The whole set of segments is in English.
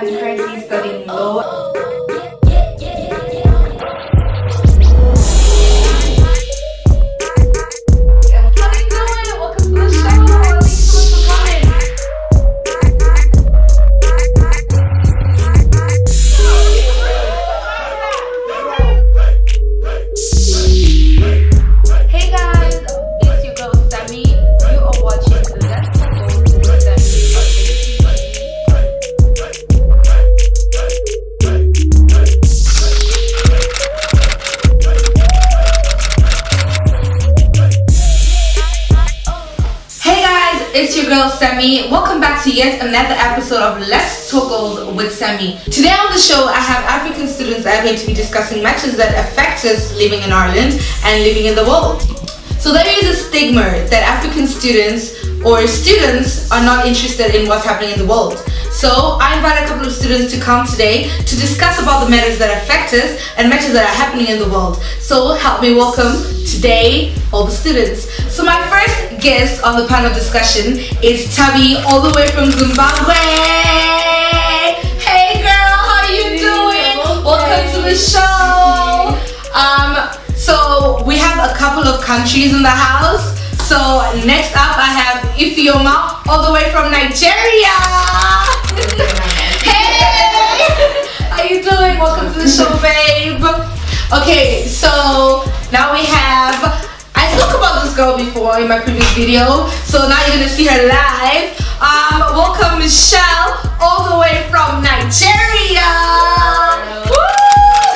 is currently studying law. It's your girl Sammie. Welcome back to yet another episode of Let's Talk Goals with Sammie. Today on the show I have African students that are going to be discussing matters that affect us living in Ireland and living in the world. So there is a stigma that African students or students are not interested in what's happening in the world. So I invited a couple of students to come today to discuss about the matters that affect us and matters that are happening in the world. So help me welcome today all the students. So my first guest on the panel discussion is Tabi, all the way from Zimbabwe. Hey girl, how you doing? Welcome to the show. So we have a couple of countries in the house. So next up I have Ifeoma, all the way from Nigeria. Hey, how you doing? Welcome to the show, babe. Okay, so now we have, I spoke about this girl before in my previous video, so now you're gonna see her live. Welcome Michelle, all the way from Nigeria. Woo!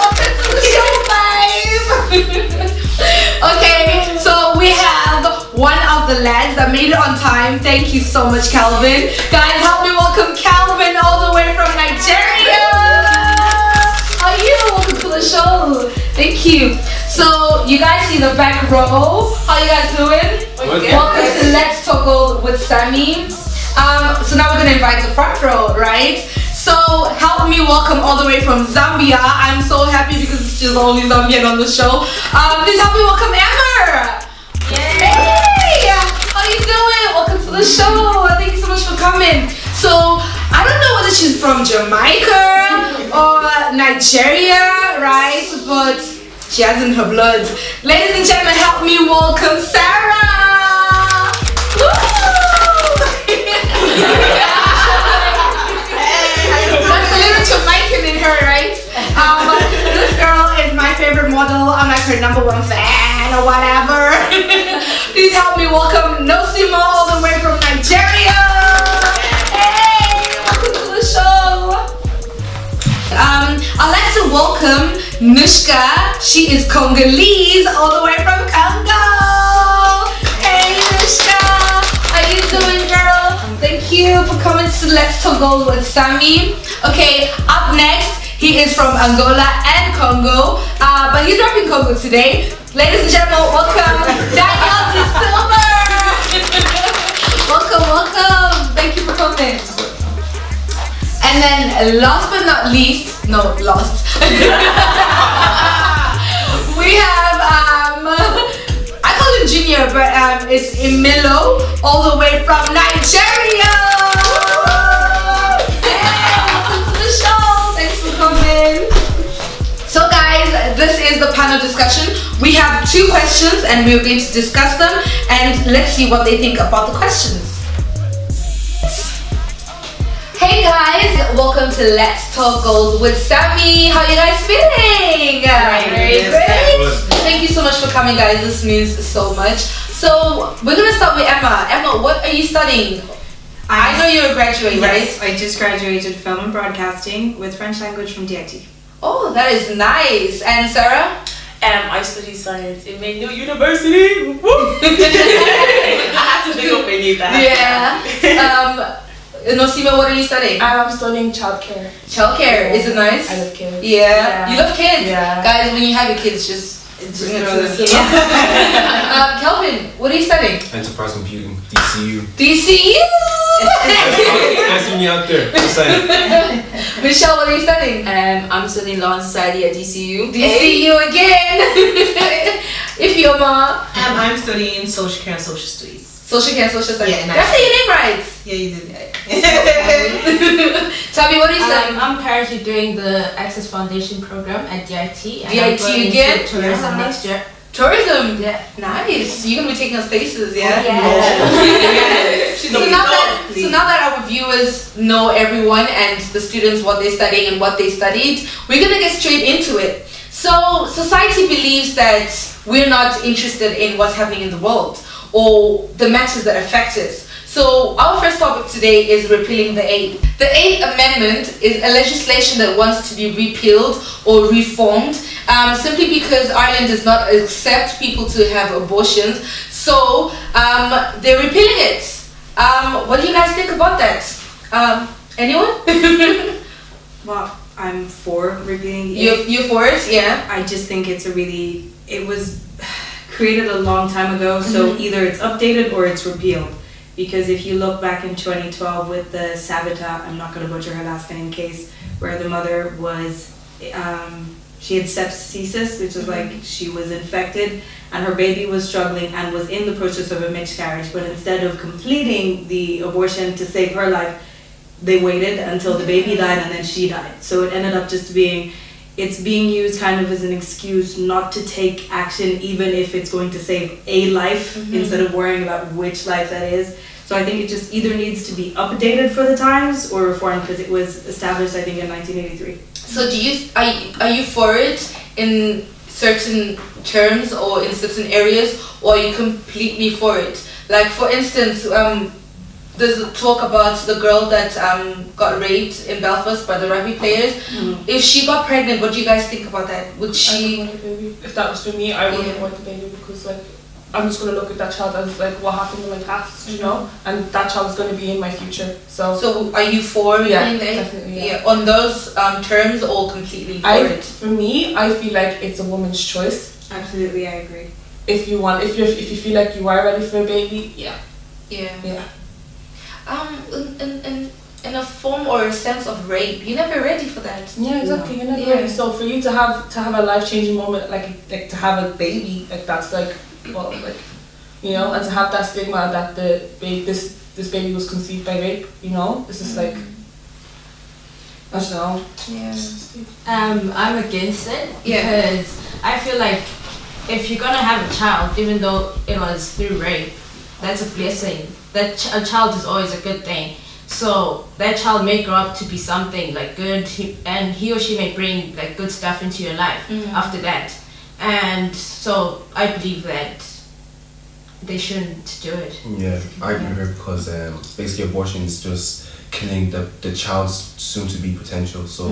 Welcome to the show, babe. Okay, so we have one of the lads that made it on time. Thank you so much, Calvin. Guys, help me welcome Calvin, all the way from Nigeria. How are you? Welcome to the show. Thank you. So you guys see the back row. How you guys doing? Welcome to Let's Talk Goals with Sammie. So now we're gonna invite the front row, right? So help me welcome all the way from Zambia. I'm so happy because she's the only Zambian on the show. Please help me welcome Amber. Yay! Hey, how you doing? Welcome to the show. Thank you so much for coming. So I don't know whether she's from Jamaica or Nigeria, right? But she has in her blood. Ladies and gentlemen, help me welcome Sarah. Woo! That's a little Jamaican in her, right? This girl is my favorite model. I'm like her #1 fan or whatever. Please help me welcome Nosimo, all the way from Nigeria. Hey, welcome to the show. I'd like to welcome Nushka. She is Congolese, all the way from Congo. Hey Nushka, how you doing, girl? Thank you for coming to Let's Talk Goals with Sammie. Okay, up next, he is from Angola and Congo, but he's not in Congo today. Ladies and gentlemen, welcome Daniel De Silva. Welcome. Thank you for coming. And then last but not least, we have, I call him Junior, but it's Emilo, all the way from Nigeria. So guys, this is the panel discussion. We have 2 questions and we're going to discuss them and let's see what they think about the questions. Hey guys, welcome to Let's Talk Goals with Sammie. How are you guys feeling? Very great. Thank you so much for coming, guys. This means so much. So we're gonna start with Emma. Emma, what are you studying? I know you're a graduate, yes, right? I just graduated film and broadcasting with French language from DIT. Oh, that is nice. And Sarah? I study science in McGill University. I have to big up McGill. Yeah. Nosima, what are you studying? I'm studying childcare. Childcare, is it nice? I love kids. Yeah. You love kids? Yeah. Guys, when you have your kids, just bring it to the cinema. Kelvin, what are you studying? Enterprise Computing, DCU. DCU! Nice to meet you out there. Just saying. Michelle, what are you studying? I'm studying Law and Society at DCU. DCU again! Ifeoma. I'm studying Social Care and Social Studies. Social Care and Social Studies. Yeah, Did I say your name right? Yeah, you did. Sammie, what are you studying? I'm currently doing the Access Foundation program at DIT. And DIT I'm going into again? tourism Yeah. next year. Tourism? Yeah. Nice. You're going to be taking us places, yeah? So now that our viewers know everyone and the students what they're studying and what they studied, we're gonna get straight into it. So society believes that we're not interested in what's happening in the world or the matters that affect us. So our first topic today is repealing the 8th. The 8th Amendment is a legislation that wants to be repealed or reformed simply because Ireland does not accept people to have abortions. So they're repealing it. What do you guys think about that? Anyone? Well, I'm for repealing the You're for it? Yeah. I just think it was created a long time ago, so either it's updated or it's repealed. Because if you look back in 2012 with the Sabita, I'm not going to butcher her last name, case where the mother was, she had sepsis, which is like she was infected and her baby was struggling and was in the process of a miscarriage, but instead of completing the abortion to save her life, they waited until the baby died and then she died. So it ended up just being, it's being used kind of as an excuse not to take action even if it's going to save a life instead of worrying about which life that is. So I think it just either needs to be updated for the times or reformed because it was established I think in 1983. So are you for it in certain terms or in certain areas, or are you completely for it? Like for instance, there's a talk about the girl that got raped in Belfast by the rugby players. If she got pregnant, what do you guys think about that? Would she? I would want a baby. If that was for me, I wouldn't want the baby because like I'm just gonna look at that child as like what happened in my past, you know, and that child is gonna be in my future. So are you for yeah, repealing the 8th? definitely, yeah. On those terms, or completely for it? For me, I feel like it's a woman's choice. Absolutely, I agree. If you feel like you are ready for a baby, yeah. In a form or a sense of rape, you're never ready for that. Yeah, exactly. You're never ready. So for you to have a life-changing moment, like to have a baby, like that's like, well, like, you know, and to have that stigma that this baby was conceived by rape, you know, this is like, I don't know. Yeah. I'm against it because I feel like if you're gonna have a child, even though it was through rape, that's a blessing. That a child is always a good thing. So that child may grow up to be something like good, and he or she may bring like good stuff into your life after that. And so I believe that they shouldn't do it. Yeah, I agree with her because basically abortion is just killing the child's soon-to-be potential. So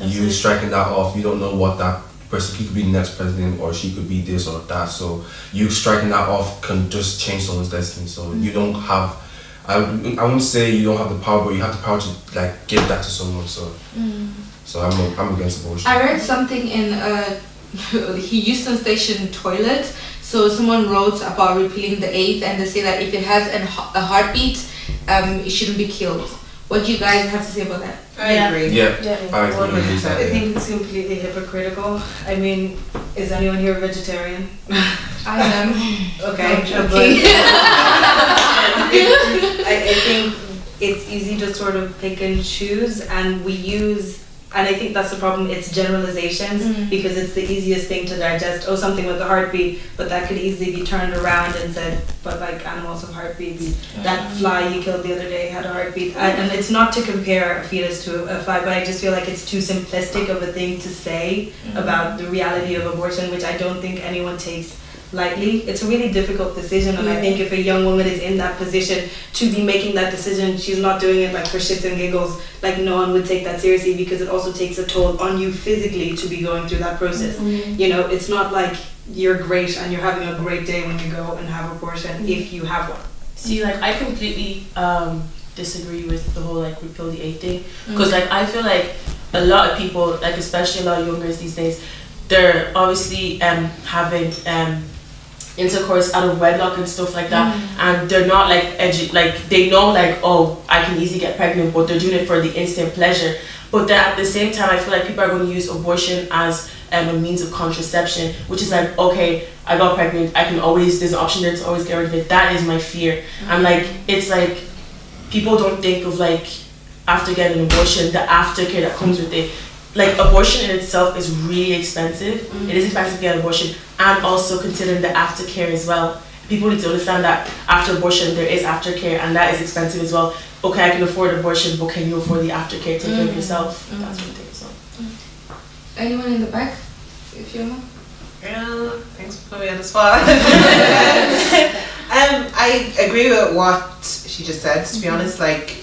you striking that off, you don't know what that person, he could be the next president or she could be this or that. So you striking that off can just change someone's destiny. So you don't have, I wouldn't say you don't have the power, but you have the power to like give that to someone. So I'm against abortion. I read something in Houston Station toilet. So someone wrote about repealing the 8th, and they say that if it has a heartbeat, it shouldn't be killed. What do you guys have to say about that? I agree. Yeah, I agree with that. I think it's completely hypocritical. I mean, is anyone here vegetarian? I am. Okay, No, but I think it's easy to sort of pick and choose, and we use, and I think that's the problem, it's generalizations because it's the easiest thing to digest. Oh, something with a heartbeat, but that could easily be turned around and said, but like animals have heartbeats. That fly you killed the other day had a heartbeat. And it's not to compare a fetus to a fly, but I just feel like it's too simplistic of a thing to say about the reality of abortion, which I don't think anyone takes lightly. It's a really difficult decision, and I think if a young woman is in that position to be making that decision, she's not doing it like for shits and giggles. Like no one would take that seriously because it also takes a toll on you physically to be going through that process. You know, it's not like you're great and you're having a great day when you go and have abortion if you have one. See, like I completely disagree with the whole like repeal the 8th thing because like I feel like a lot of people, like especially a lot of young girls these days, they're obviously having intercourse out of wedlock and stuff like that, and they're not like they know like, oh, I can easily get pregnant, but they're doing it for the instant pleasure. But then at the same time, I feel like people are going to use abortion as a means of contraception, which is like, okay, I got pregnant, I can always, there's an option there to always get rid of it. That is my fear. I'm like, it's like, people don't think of like after getting an abortion, the aftercare that comes with it. Like abortion in itself is really expensive. It is expensive to get an abortion, and also considering the aftercare as well. People need to understand that after abortion there is aftercare, and that is expensive as well. Okay, I can afford abortion, but can you afford the aftercare? Take care of yourself. That's one thing. So. Anyone in the back? If you know. Girl, thanks for putting me on the spot. I agree with what she just said. To be honest, like,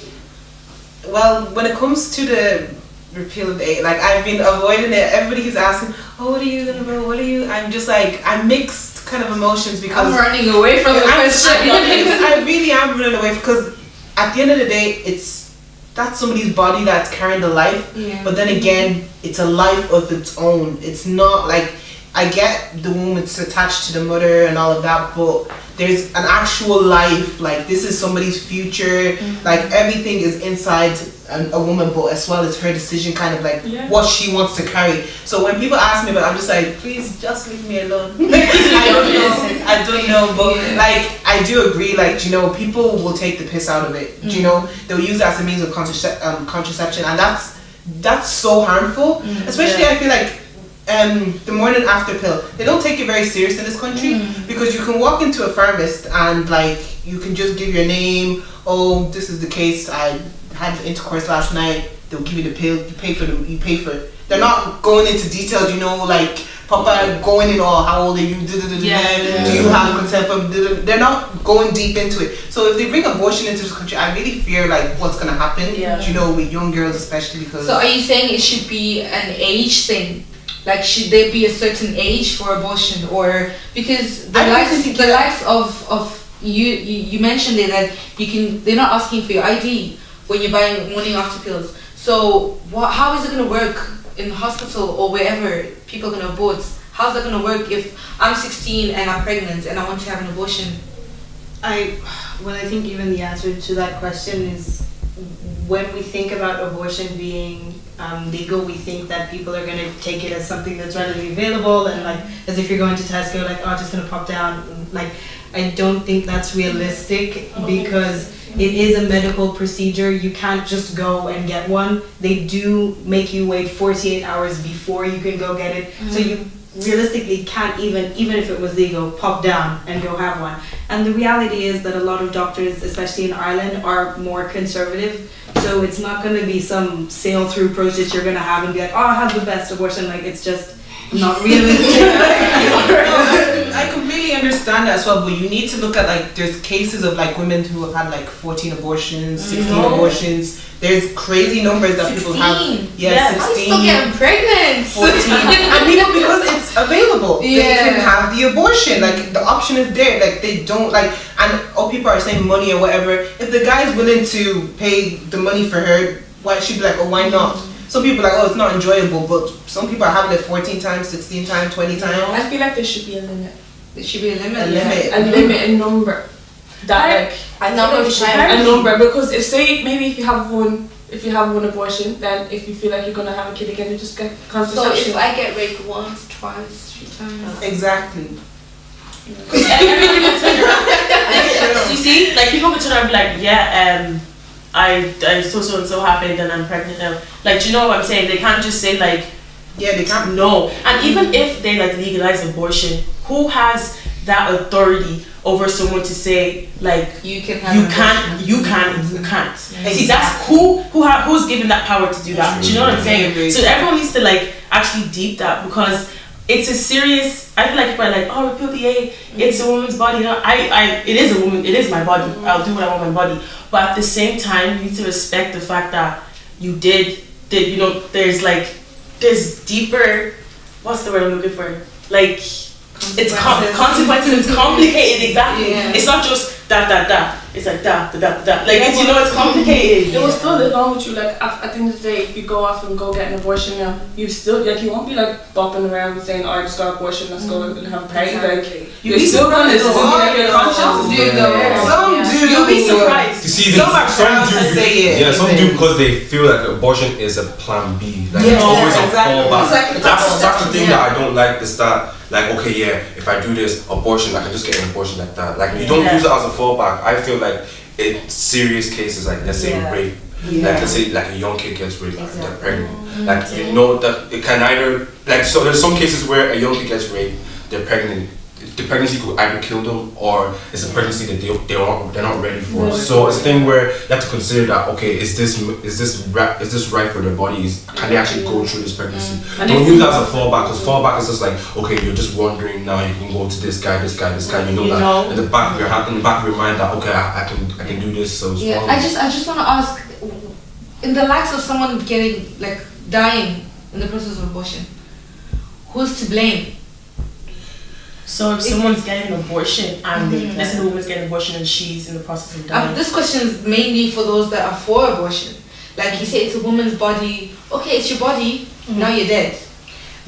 well, when it comes to the repeal of the age, like I've been avoiding it. Everybody keeps asking, "Oh, what are you gonna do? What are you?" I'm just like, I'm mixed kind of emotions because I'm running away from the question. I really am running away because at the end of the day, that's somebody's body that's carrying the life. Yeah. But then again, it's a life of its own. It's not like, I get the woman's attached to the mother and all of that, but there's an actual life. Like, this is somebody's future. Like, everything is inside a woman, but as well as her decision, kind of like what she wants to carry. So when people ask me about it, I'm just like, please just leave me alone. I don't know, but like, I do agree, like, you know, people will take the piss out of it. You know, they'll use it as a means of contraception, and that's so harmful. Especially, I feel like the morning after pill, they don't take it very serious in this country, because you can walk into a pharmacist and like you can just give your name. Oh, this is the case, I had intercourse last night. They'll give you the pill, you pay for it. They're not going into details, you know, like Papa going in, or how old are you, do you have consent from, they're not going deep into it. So if they bring abortion into this country, I really fear like what's gonna happen, you know, with young girls especially. Because so are you saying it should be an age thing? Like, should there be a certain age for abortion? Or because the likes of you mentioned it, that they're not asking for your ID when you're buying morning after pills. So how is it going to work in the hospital or wherever people are going to abort? How's that going to work if I'm 16 and I'm pregnant and I want to have an abortion? I think even the answer to that question is, when we think about abortion being legal, we think that people are going to take it as something that's readily available, and like as if you're going to Tesco, like, oh, it's just going to pop down. Like, I don't think that's realistic, because it is a medical procedure. You can't just go and get one. They do make you wait 48 hours before you can go get it. So you realistically can't even if it was legal, pop down and go have one. And the reality is that a lot of doctors, especially in Ireland, are more conservative. So it's not going to be some sail through process you're going to have and be like, oh, I have the best abortion. Like, it's just not realistic. I completely understand that as well, but you need to look at, like, there's cases of like women who have had like 14 abortions, 16 abortions. There's crazy numbers that 16. People have. 16. I'm still getting pregnant. 14. And people, because it's available, they can have the abortion. Like, the option is there. Like, they don't like, and people are saying money or whatever. If the guy's willing to pay the money for her, why she'd be like, oh, why not? Some people are like, oh, it's not enjoyable, but some people are having it 14 times, 16 times, 20 times. I feel like there should be a limit. There should be a limit. A limit in number. That a number, because if you have one abortion, then if you feel like you're gonna have a kid again, you just get contraception. So if I get raped once, twice, 3 times. Exactly. You see, like, people could turn around and be like, I so and so happened and I'm pregnant now. Like, do you know what I'm saying? They can't just say like, they can't. No. And even if they like legalize abortion, who has that authority over someone to say like you can't? See, that's who's given that power to do that. Do you know what I'm saying? So everyone needs to like actually deep that, because it's a serious. I feel like people are like, oh, repeal the A, it's a woman's body. You know, it is a woman. It is my body. I'll do what I want my body. But at the same time, you need to respect the fact that you did. You know, there's deeper. What's the word I'm looking for? Like, it's consequences. It's complicated. Exactly. Yeah. It's not just that. It's like that. Like, it's, you know, it's complicated. It will still live on with you. Like, at the end of the day, if you go off and go get an abortion now, you still, like, you won't be like bopping around saying, oh, I just got an abortion, let's go and have a party. Like, you're still gonna like your conscience. Some do. be surprised. You see, Some are proud to do, say it, yeah, some even. do because they feel like abortion is a plan B. Like Yes, it's always exactly. a fallback. Exactly. That's the thing that I don't like is that, like, okay, yeah, if I do this abortion, I can just get an abortion like that. Like, you don't use it as a fallback. I feel like in serious cases, like let's say rape, like let's say like a young kid gets raped and they're pregnant. Like you know that it can either like so there's some cases where a young kid gets raped, they're pregnant. The pregnancy could either kill them or it's a pregnancy that they're not ready for. So it's a thing where you have to consider that okay, is this right for their bodies? Can they actually go through this pregnancy? Don't use that as a fallback because fallback is just like okay, you're just wondering now you can go to this guy. You know that in the back of your mind that okay, I can do this. So it's I just want to ask, in the likes of someone getting like dying in the process of abortion, who's to blame? So if someone's getting an abortion and let's say the woman's getting an abortion and she's in the process of dying. This question is mainly for those that are for abortion. Like you say, it's a woman's body. Okay, it's your body. Now you're dead.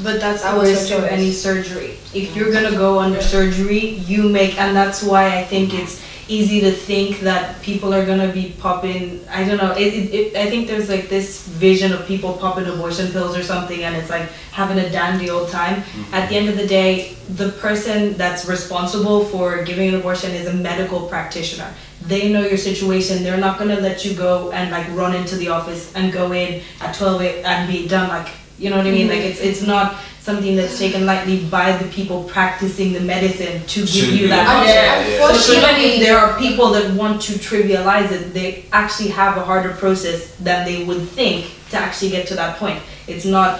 But that's That the was risk her of choice. any surgery. If you're gonna go under surgery, you make, and that's why I think it's easy to think that people are gonna be popping. I don't know. I think there's like this vision of people popping abortion pills or something, and it's like having a dandy old time. At the end of the day, the person that's responsible for giving an abortion is a medical practitioner. They know your situation. They're not gonna let you go and like run into the office and go in at 12 and be done. Like, you know what I mean? Like it's not something that's taken lightly by the people practicing the medicine to give you that option. So even if there are people that want to trivialize it, they actually have a harder process than they would think to actually get to that point. It's not.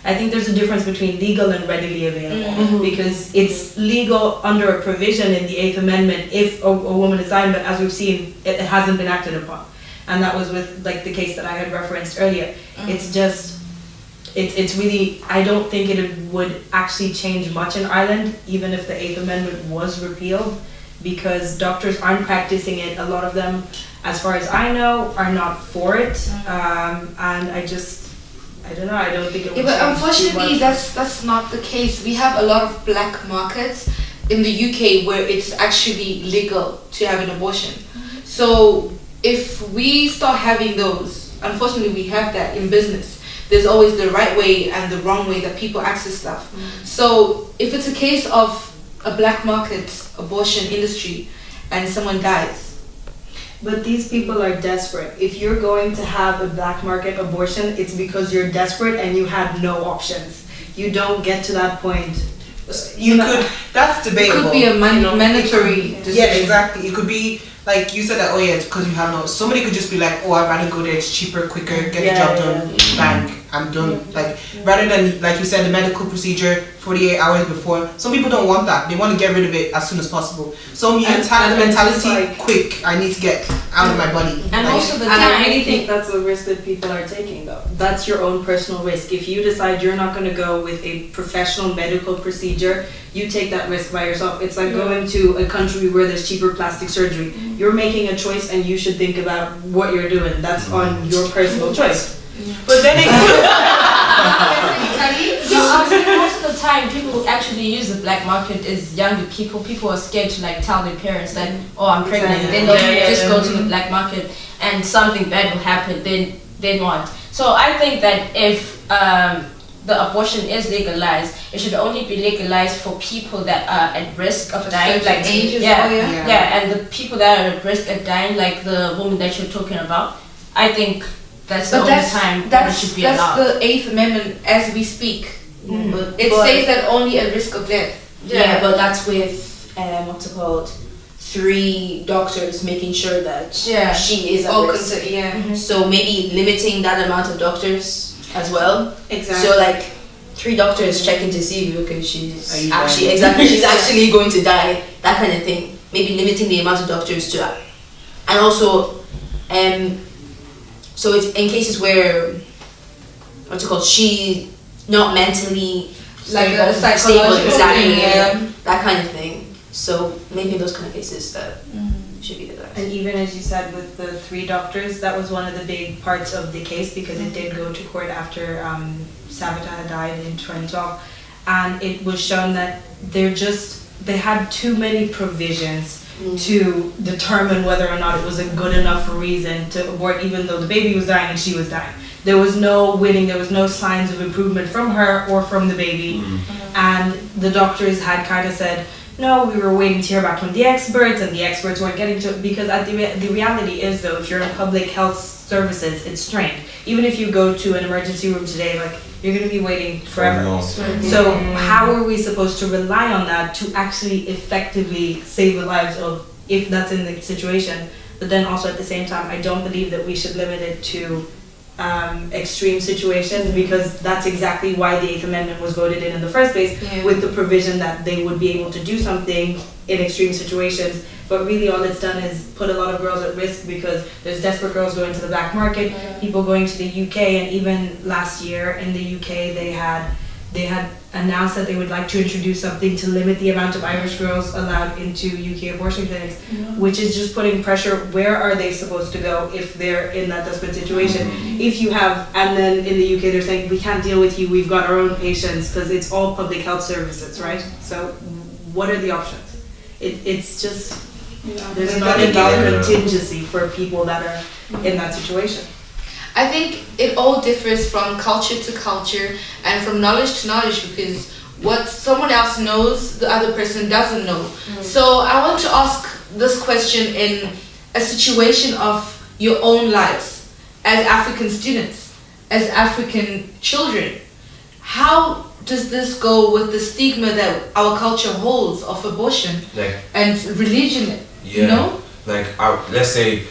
I think there's a difference between legal and readily available because it's legal under a provision in the 8th Amendment if a woman is dying, but as we've seen, it hasn't been acted upon. And that was with like the case that I had referenced earlier. It's just, it's really, I don't think it would actually change much in Ireland, even if the 8th Amendment was repealed, because doctors aren't practicing it. A lot of them, as far as I know, are not for it. And I don't know, I don't think it would But change unfortunately, too much. that's not the case. We have a lot of black markets in the UK where it's actually legal to have an abortion. So if we start having those, unfortunately we have that in business. There's always the right way and the wrong way that people access stuff. So if it's a case of a black market abortion industry and someone dies, But these people are desperate. If you're going to have a black market abortion, it's because you're desperate and you had no options. You don't get to that point. That's it debatable. could be a mandatory decision. Yeah, exactly. It could be like you said that. Oh yeah, it's because you have no. Somebody could just be like, oh, I'd rather go there. It's cheaper, quicker, get the job done, bang, I'm done. Like rather than like you said, the medical procedure 48 hours before. Some people don't want that. They want to get rid of it as soon as possible. Some you have the mentality, like, quick. I need to get out of my body. And Like, also the And I time. really think that's a risk that people are taking though. That's your own personal risk. If you decide you're not going to go with a professional medical procedure, you take that risk by yourself. It's like going to a country where there's cheaper plastic surgery. You're making a choice and you should think about what you're doing. That's on your personal choice. but then it Most of the time, people who actually use the black market is younger people. People are scared to like tell their parents that, oh, I'm pregnant. Exactly. Then they'll just go to the black market and something bad will happen. Then what? So I think that if the abortion is legalized, it should only be legalized for people that are at risk of dying, like ages. and the people that are at risk of dying, like the woman that you're talking about. I think that's the only time that it should be that's allowed. the 8th Amendment as we speak. It says that only at risk of death. Yeah, but that's with what's it called? 3 doctors making sure that she is at risk. So maybe limiting that amount of doctors as well. Exactly. So like 3 doctors checking to see if okay, she's Are you actually dying? she's actually going to die. That kind of thing. Maybe limiting the amount of doctors to that. And also, so it's in cases where what's it called? She not mentally Like a stable, psychological exactly, thing, that kind of thing. So maybe those kind of cases that should be the best. And even as you said with the 3 doctors, that was one of the big parts of the case because it did go to court after Sammie had died in 2012, and it was shown that they're just they had too many provisions to determine whether or not it was a good enough reason to abort, even though the baby was dying and she was dying. There was no winning, there was no signs of improvement from her or from the baby. And the doctors had kind of said, no, we were waiting to hear back from the experts, and the experts weren't getting to it, because the reality is, though, if you're in public health services, it's strained. Even if you go to an emergency room today, like, you're going to be waiting forever. So how are we supposed to rely on that to actually effectively save the lives of, if that's in the situation? But then also at the same time, I don't believe that we should limit it to extreme situations, because that's exactly why the 8th Amendment was voted in the first place, with the provision that they would be able to do something in extreme situations. But really all it's done is put a lot of girls at risk, because there's desperate girls going to the black market, people going to the UK, and even last year in the UK they had announced that they would like to introduce something to limit the amount of Irish girls allowed into UK abortion clinics, which is just putting pressure. Where are they supposed to go if they're in that desperate situation? If you have, and then in the UK they're saying, we can't deal with you, we've got our own patients, because it's all public health services, right? So what are the options? It's just, there's not enough contingency for people that are in that situation. I think it all differs from culture to culture and from knowledge to knowledge, because what someone else knows, the other person doesn't know. So I want to ask this question in a situation of your own lives as African students, as African children. How does this go with the stigma that our culture holds of abortion and religion? You know? Like, let's say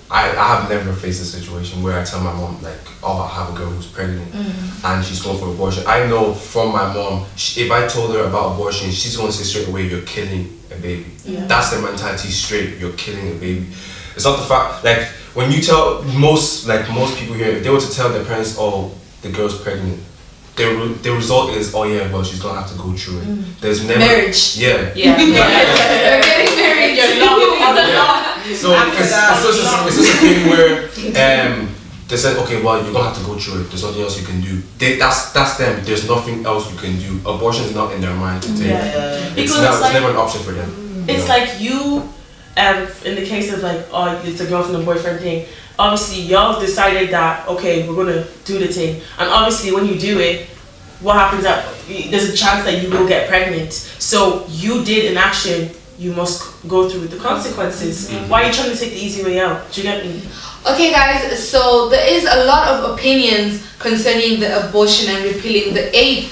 I have never faced a situation where I tell my mom, like, oh, I have a girl who's pregnant and she's going for abortion. I know from my mom, if I told her about abortion, she's going to say straight away, you're killing a baby. That's the mentality straight, you're killing a baby. It's not the fact, like, when you tell most people here, if they were to tell their parents, oh, the girl's pregnant, the result is, oh yeah, well, she's gonna have to go through it. There's never marriage. Yeah. You're getting married. You're not. So it's just a thing where they said, okay, well, you're gonna have to go through it. There's nothing else you can do. That's them. There's nothing else you can do. Abortion is not in their mind to take. It's never an option for them. It's like you, in the case of like, oh, it's a girlfriend and boyfriend thing. Obviously, y'all decided that, okay, we're gonna do the thing, and obviously, when you do it, what happens? There's a chance that you will get pregnant. So you did an action. You must go through with the consequences. Why are you trying to take the easy way out? Do you get me? Okay, guys. So there is a lot of opinions concerning the abortion and repealing the 8th.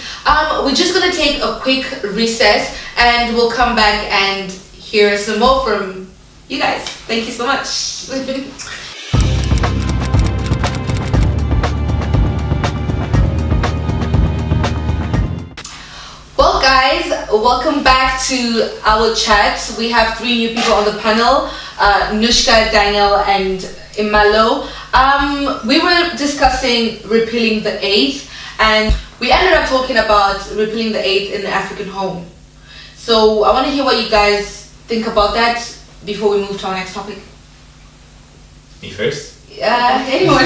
We're just gonna take a quick recess, and we'll come back and hear some more from you guys. Thank you so much. Well, guys, welcome back to our chat. We have 3 new people on the panel, Nushka, Daniel, and Imalo. We were discussing repealing the 8th, and we ended up talking about repealing the 8th in the African home. So I want to hear what you guys think about that before we move to our next topic. Me first? Anyone.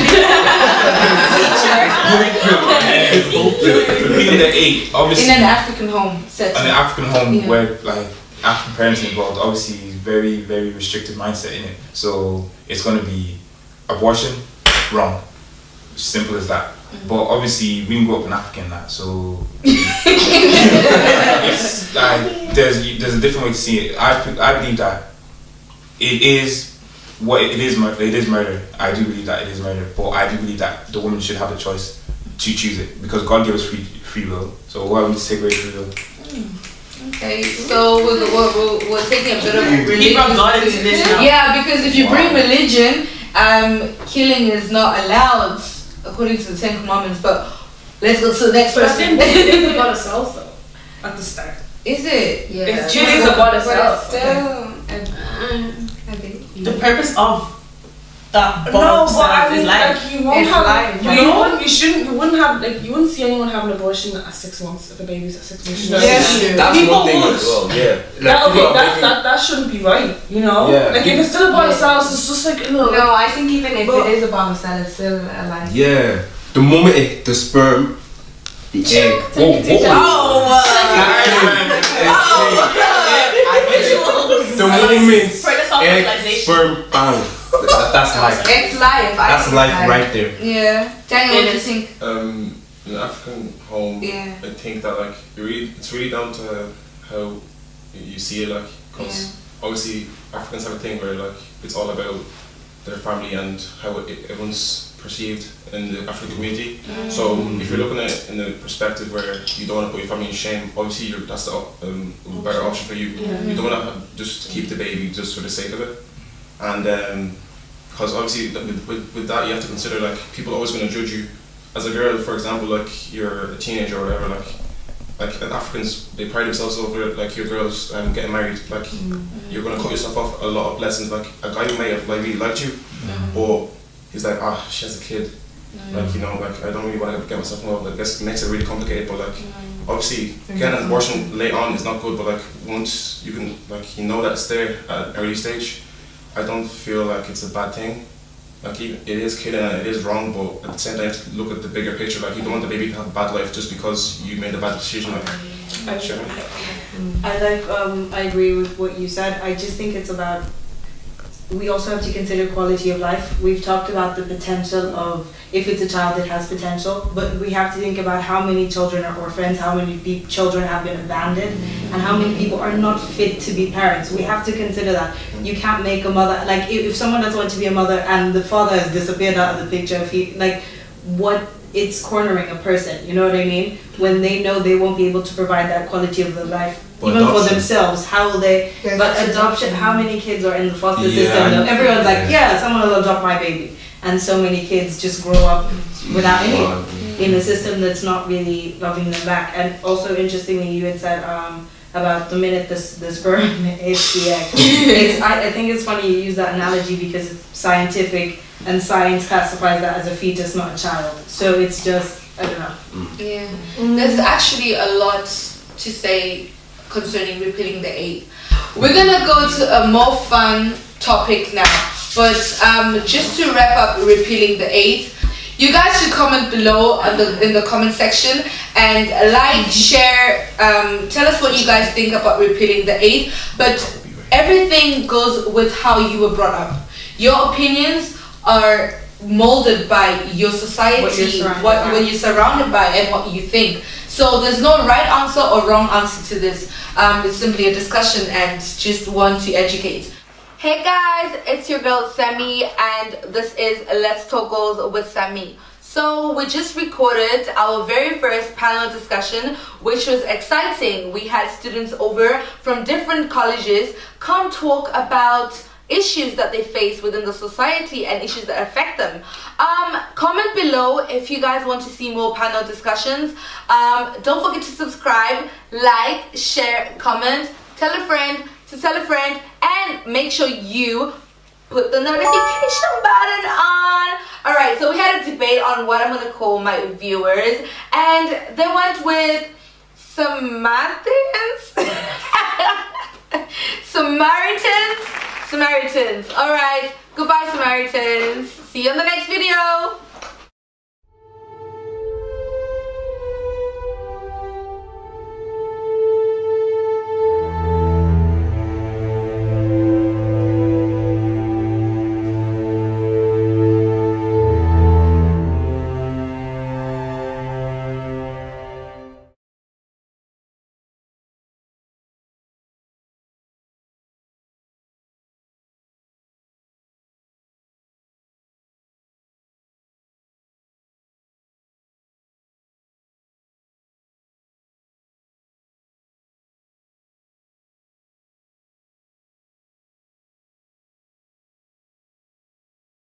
Repealing the 8th, obviously. In an African home setting. In an African home where like African parents involved, obviously very, very restricted mindset in it. So it's gonna be abortion, wrong. Simple as that. But obviously we didn't grow up in Africa and that, so it's like there's a different way to see it. I believe that it is what it is. It is murder. I do believe that it is murder, but I do believe that the woman should have the choice to choose it, because God gave us free will. So why would we take away free will? Okay, so we're taking a bit of religion. Now. Yeah, because if you bring religion, killing is not allowed according to the 10 Commandments. But let's go to the next person. It's about ourselves though. At the start. Is it? Yeah. It's truly about ourselves. The purpose of that is life. Like, you won't have life. You wouldn't see anyone have an abortion at 6 months if a baby's at 6 months. Yes, that's one thing as well. Yeah. That shouldn't be right. You know. Yeah. Like if it's still about ourselves, it's just like no. I think even if it is about ourselves, it's still alive. Yeah. The moment the sperm, the egg. The moment fertilization. sperm bang. That's life. It's life. That's life right there. Yeah. Daniel, what do you think? In an African home, I think that like it's really down to how you see it, like, because obviously Africans have a thing where like it's all about their family and how everyone's perceived in the African community. So if you're looking at it in the perspective where you don't want to put your family in shame, obviously that's the better option for you. You don't want to just keep the baby just for the sake of it, and because obviously with that you have to consider like people are always going to judge you. As a girl, for example, like you're a teenager or whatever, like Africans, they pride themselves over like your girls getting married. Like you're gonna cut yourself off a lot of blessings. Like a guy who may have like really liked you, but he's like, she has a kid. Like, you know, like I don't really want to get myself involved. I guess it makes it really complicated. But like obviously getting an abortion late on is not good. But like once you can like you know that it's there at an early stage, I don't feel like it's a bad thing. Like it is killing and it is wrong, but at the same time you have to look at the bigger picture. Like you don't want the baby to have a bad life just because you made a bad decision. Like, I agree with what you said. I just think it's about, we also have to consider quality of life. We've talked about the potential of, if it's a child, it has potential, but we have to think about how many children are orphans, how many children have been abandoned, and how many people are not fit to be parents. We have to consider that. You can't make a mother, like if someone doesn't want to be a mother and the father has disappeared out of the picture, it's cornering a person, you know what I mean? When they know they won't be able to provide that quality of the life, But even adoption. for themselves, how will they, but adoption, how many kids are in the foster system? Everyone's like, someone will adopt my baby. And so many kids just grow up without anyone in a system that's not really loving them back. And also interestingly, you had said about the minute the sperm hits the egg. I think it's funny you use that analogy because it's scientific and science classifies that as a fetus, not a child. So it's just, I don't know. Yeah. There's actually a lot to say concerning repealing the 8th. We're gonna go to a more fun topic now. But just to wrap up repealing the 8th, you guys should comment below in the comment section and like, share, tell us what you guys think about repealing the 8th. But everything goes with how you were brought up. Your opinions are molded by your society, what you're surrounded by and what you think. So there's no right answer or wrong answer to this. It's simply a discussion and just want to educate. Hey guys, it's your girl Sammie and this is Let's Talk Goals with Sammie. So we just recorded our very first panel discussion, which was exciting. We had students over from different colleges come talk about issues that they face within the society and issues that affect them. Comment below if you guys want to see more panel discussions. Don't forget to subscribe, like, share, comment, tell a friend to tell a friend, and make sure you put the notification button on. Alright, so we had a debate on what I'm gonna call my viewers, and they went with Samaritans. Samaritans. Alright, goodbye Samaritans. See you in the next video.